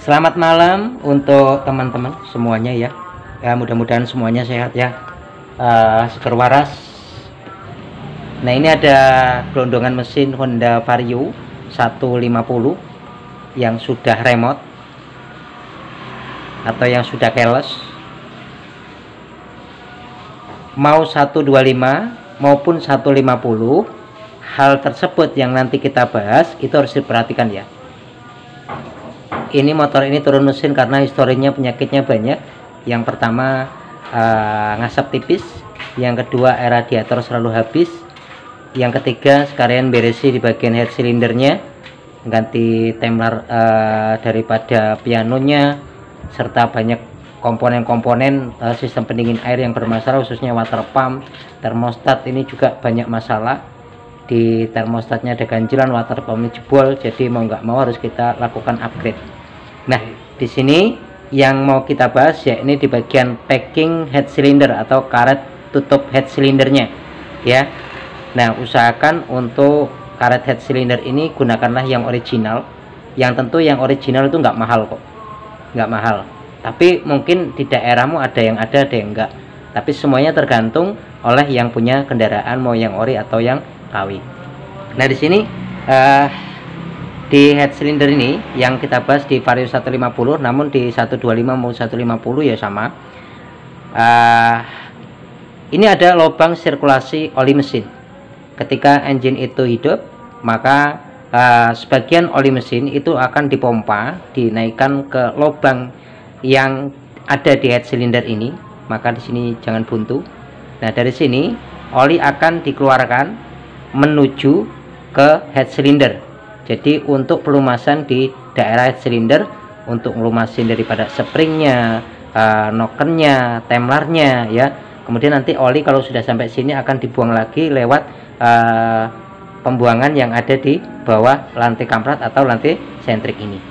Selamat malam untuk teman-teman semuanya ya. Ya mudah-mudahan semuanya sehat ya. Seger waras. Nah ini ada gelondongan mesin Honda Vario 150 yang sudah remote atau yang sudah keyless. Mau 125 maupun 150, hal tersebut yang nanti kita bahas itu harus diperhatikan ya. Ini motor ini turun mesin karena historinya penyakitnya banyak. Yang pertama ngasap tipis, yang kedua air radiator selalu habis, yang ketiga sekalian beresi di bagian head silindernya, ganti temlar daripada pianonya, serta banyak komponen-komponen sistem pendingin air yang bermasalah, khususnya water pump, termostat ini juga banyak masalah. Di termostatnya ada ganjilan, water pumpnya jebol, jadi mau nggak mau harus kita lakukan upgrade. Nah di sini yang mau kita bahas ya ini di bagian packing head cylinder atau karet tutup head silindernya ya. Nah usahakan untuk karet head cylinder ini gunakanlah yang original, yang tentu yang original itu nggak mahal kok, nggak mahal, tapi mungkin di daerahmu ada yang yang enggak, tapi semuanya tergantung oleh yang punya kendaraan, mau yang ori atau yang KW. Nah di sini di head cylinder ini yang kita bahas di Vario 150, namun di 125 mau 150 ya sama. Ini ada lubang sirkulasi oli mesin. Ketika engine itu hidup, maka sebagian oli mesin itu akan dipompa, dinaikkan ke lubang yang ada di head cylinder ini. Maka di sini jangan buntu. Nah dari sini oli akan dikeluarkan menuju ke head cylinder. Jadi untuk pelumasan di daerah head cylinder, untuk melumasin daripada springnya, nokennya, temlarnya ya. Kemudian nanti oli kalau sudah sampai sini akan dibuang lagi lewat pembuangan yang ada di bawah lantai kamprat atau lantai sentrik ini.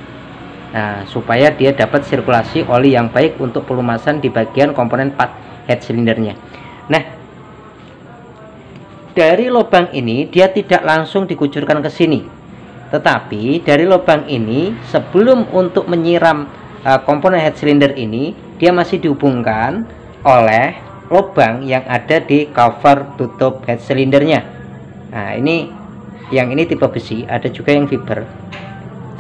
Nah, supaya dia dapat sirkulasi oli yang baik untuk pelumasan di bagian komponen part head silindernya. Nah, dari lubang ini dia tidak langsung dikucurkan ke sini, tetapi dari lubang ini sebelum untuk menyiram komponen head cylinder ini, dia masih dihubungkan oleh lubang yang ada di cover tutup head silindernya. Nah ini yang ini tipe besi, ada juga yang fiber,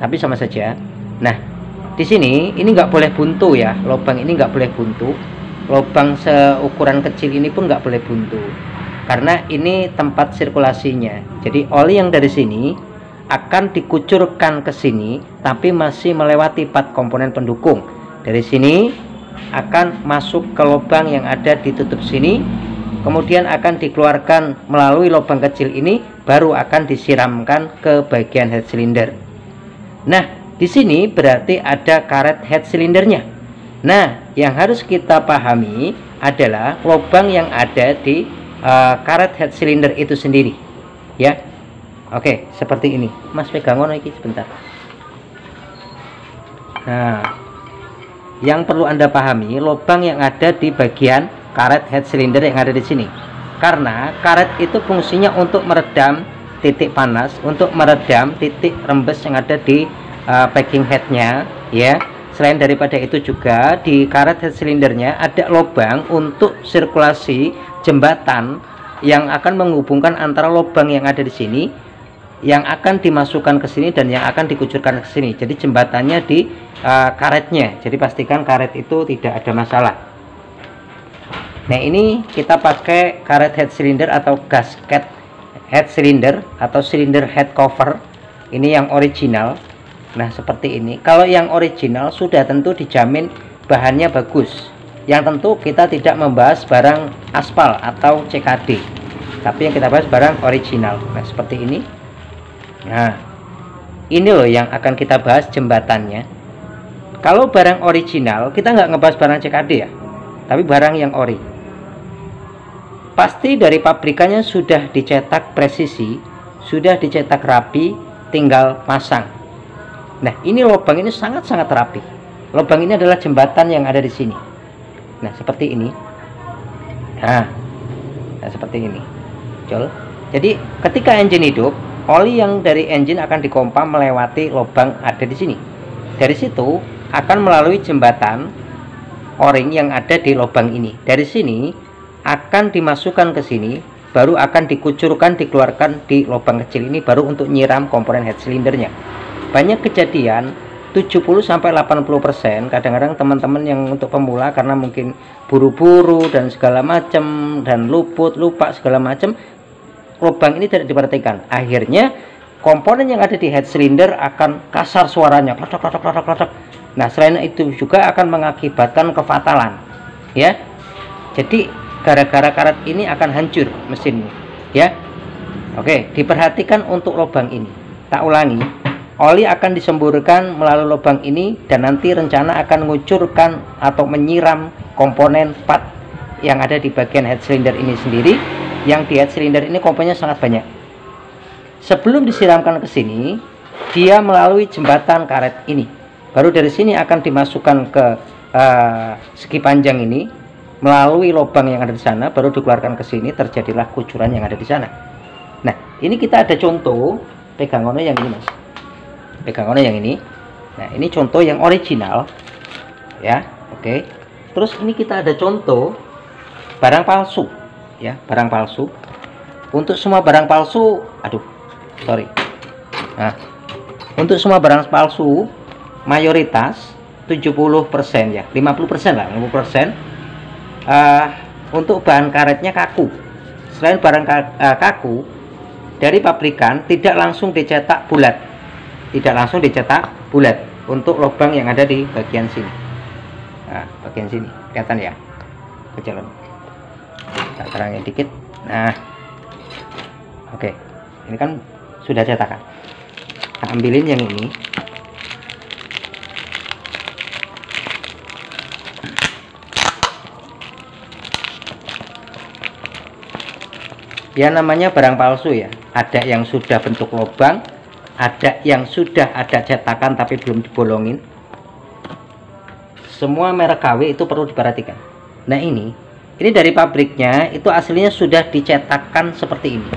tapi sama saja. Nah di sini ini nggak boleh buntu ya, lubang ini nggak boleh buntu, lubang seukuran kecil ini pun nggak boleh buntu, karena ini tempat sirkulasinya. Jadi oli yang dari sini akan dikucurkan ke sini, tapi masih melewati part komponen pendukung. Dari sini akan masuk ke lubang yang ada di tutup sini, kemudian akan dikeluarkan melalui lubang kecil ini, baru akan disiramkan ke bagian head cylinder. Nah, di sini berarti ada karet head cylindernya. Nah, yang harus kita pahami adalah lubang yang ada di karet head cylinder itu sendiri ya. Oke, seperti ini. Mas pegang ini sebentar. Nah, yang perlu Anda pahami lubang yang ada di bagian karet head cylinder yang ada di sini, karena karet itu fungsinya untuk meredam titik panas, untuk meredam titik rembes yang ada di packing headnya ya. Selain daripada itu juga di karet head silindernya ada lubang untuk sirkulasi jembatan yang akan menghubungkan antara lubang yang ada di sini, yang akan dimasukkan ke sini dan yang akan dikucurkan ke sini. Jadi jembatannya di karetnya. Jadi pastikan karet itu tidak ada masalah. Nah ini kita pakai karet head cylinder atau gasket head cylinder atau cylinder head cover. Ini yang original. Nah seperti ini. Kalau yang original sudah tentu dijamin bahannya bagus. Yang tentu kita tidak membahas barang aspal atau CKD, tapi yang kita bahas barang original. Nah seperti ini. Nah ini loh yang akan kita bahas jembatannya. Kalau barang original kita nggak ngebahas barang CKD ya, tapi barang yang ori. Pasti dari pabrikannya sudah dicetak presisi, sudah dicetak rapi, tinggal pasang. Nah ini lubang ini sangat-sangat rapi. Lubang ini adalah jembatan yang ada di sini. Nah seperti ini. Nah seperti ini. Jadi ketika engine hidup, oli yang dari engine akan dipompa melewati lubang ada di sini. Dari situ akan melalui jembatan o-ring yang ada di lubang ini. Dari sini akan dimasukkan ke sini, baru akan dikucurkan, dikeluarkan di lubang kecil ini, baru untuk nyiram komponen head silindernya. Banyak kejadian 70-80%, kadang-kadang teman-teman yang untuk pemula karena mungkin buru-buru dan segala macam dan lupa segala macam, lubang ini tidak diperhatikan. Akhirnya komponen yang ada di head cylinder akan kasar suaranya, klatak. Nah, selain itu juga akan mengakibatkan kefatalan, ya. Jadi gara-gara karet ini akan hancur mesinmu, ya. Oke, diperhatikan untuk lubang ini. Tak ulangi, oli akan disemburkan melalui lubang ini dan nanti rencana akan mengucurkan atau menyiram komponen part yang ada di bagian head cylinder ini sendiri. Yang di head cylinder ini komponennya sangat banyak. Sebelum disiramkan ke sini, dia melalui jembatan karet ini. Baru dari sini akan dimasukkan ke segi panjang ini melalui lubang yang ada di sana, baru dikeluarkan ke sini, terjadilah kucuran yang ada di sana. Nah, ini kita ada contoh pegangono yang ini, Mas. Pegangono yang ini. Nah, ini contoh yang original, ya. Oke. Terus ini kita ada contoh barang palsu, ya, barang palsu. Untuk semua barang palsu, Nah, untuk semua barang palsu mayoritas 70% ya, 50% lah, 50%. Untuk bahan karetnya kaku. Selain barang kaku, dari pabrikan tidak langsung dicetak bulat. Tidak langsung dicetak bulat untuk lubang yang ada di bagian sini. Nah, bagian sini kelihatan ya, kecilon. Kita terangin dikit. Nah, oke, ini kan sudah cetakan. Nah, ambilin yang ini. Ya, namanya barang palsu ya. Ada yang sudah bentuk lubang, ada yang sudah ada cetakan tapi belum dibolongin. Semua merek KW itu perlu diperhatikan. Nah, ini dari pabriknya itu aslinya sudah dicetakkan seperti ini.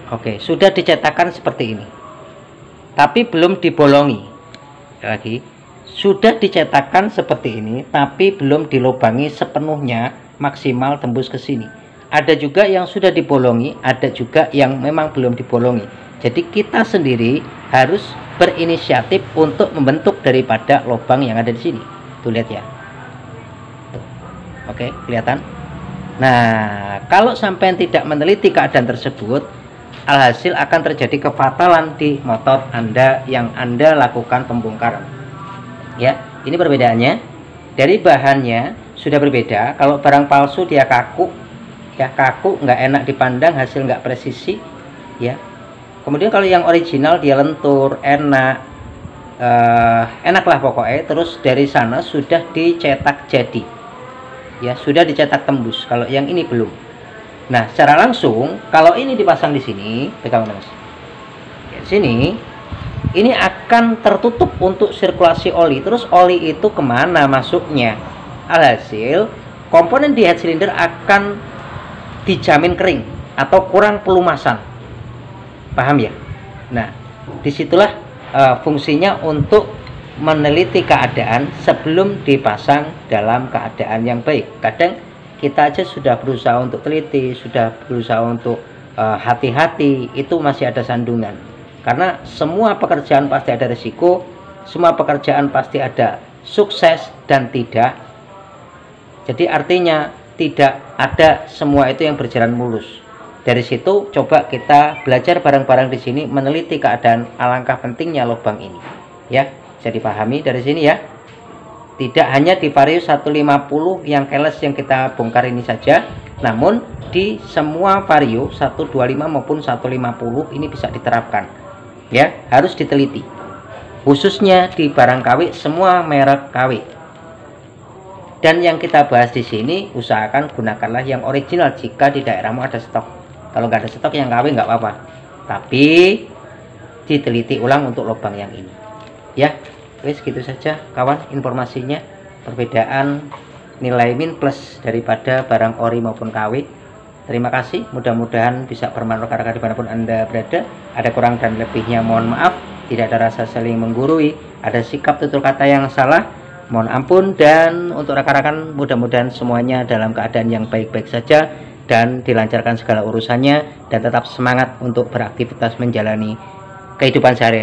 Oke, sudah dicetakkan seperti ini. Tapi belum dibolongi. Lagi, sudah dicetakkan seperti ini, tapi belum dilubangi sepenuhnya maksimal tembus ke sini. Ada juga yang sudah dibolongi, ada juga yang memang belum dibolongi. Jadi kita sendiri harus berinisiatif untuk membentuk daripada lubang yang ada di sini. Tuh, lihat ya. Oke, kelihatan? Nah, kalau sampai tidak meneliti keadaan tersebut, alhasil akan terjadi kefatalan di motor Anda yang Anda lakukan pembongkaran. Ya, ini perbedaannya. Dari bahannya sudah berbeda. Kalau barang palsu dia kaku, ya kaku, nggak enak dipandang, hasil nggak presisi, ya. Kemudian kalau yang original dia lentur, enak, enak lah pokoknya. Terus dari sana sudah dicetak jadi, ya sudah dicetak tembus. Kalau yang ini belum. Nah, secara langsung kalau ini dipasang di sini, pegang Mas. Ya, sini ini akan tertutup untuk sirkulasi oli. Terus oli itu kemana masuknya? Alhasil komponen di head cylinder akan dijamin kering atau kurang pelumasan. Paham ya? Nah, disitulah fungsinya untuk meneliti keadaan sebelum dipasang dalam keadaan yang baik. Kadang kita aja sudah berusaha untuk teliti, sudah berusaha untuk hati-hati, itu masih ada sandungan. Karena semua pekerjaan pasti ada risiko, semua pekerjaan pasti ada sukses dan tidak. Jadi artinya tidak ada semua itu yang berjalan mulus. Dari situ coba kita belajar bareng-bareng di sini meneliti keadaan, alangkah pentingnya lubang ini. Ya, bisa dipahami dari sini ya. Tidak hanya di Vario 150 yang keles yang kita bongkar ini saja, namun di semua Vario 125 maupun 150 ini bisa diterapkan. Ya, harus diteliti. Khususnya di barang KW, semua merek KW. Dan yang kita bahas di sini, usahakan gunakanlah yang original jika di daerahmu ada stok. Kalau nggak ada stok yang KW nggak apa-apa. Tapi diteliti ulang untuk lubang yang ini. Ya. Wes gitu saja kawan informasinya, perbedaan nilai min plus daripada barang ori maupun KW. Terima kasih, mudah-mudahan bisa bermanfaat rekan-rekan dimanapun Anda berada. Ada kurang dan lebihnya mohon maaf, tidak ada rasa saling menggurui, ada sikap tutur kata yang salah, mohon ampun. Dan untuk rekan-rekan, mudah-mudahan semuanya dalam keadaan yang baik-baik saja dan dilancarkan segala urusannya, dan tetap semangat untuk beraktivitas menjalani kehidupan sehari-hari.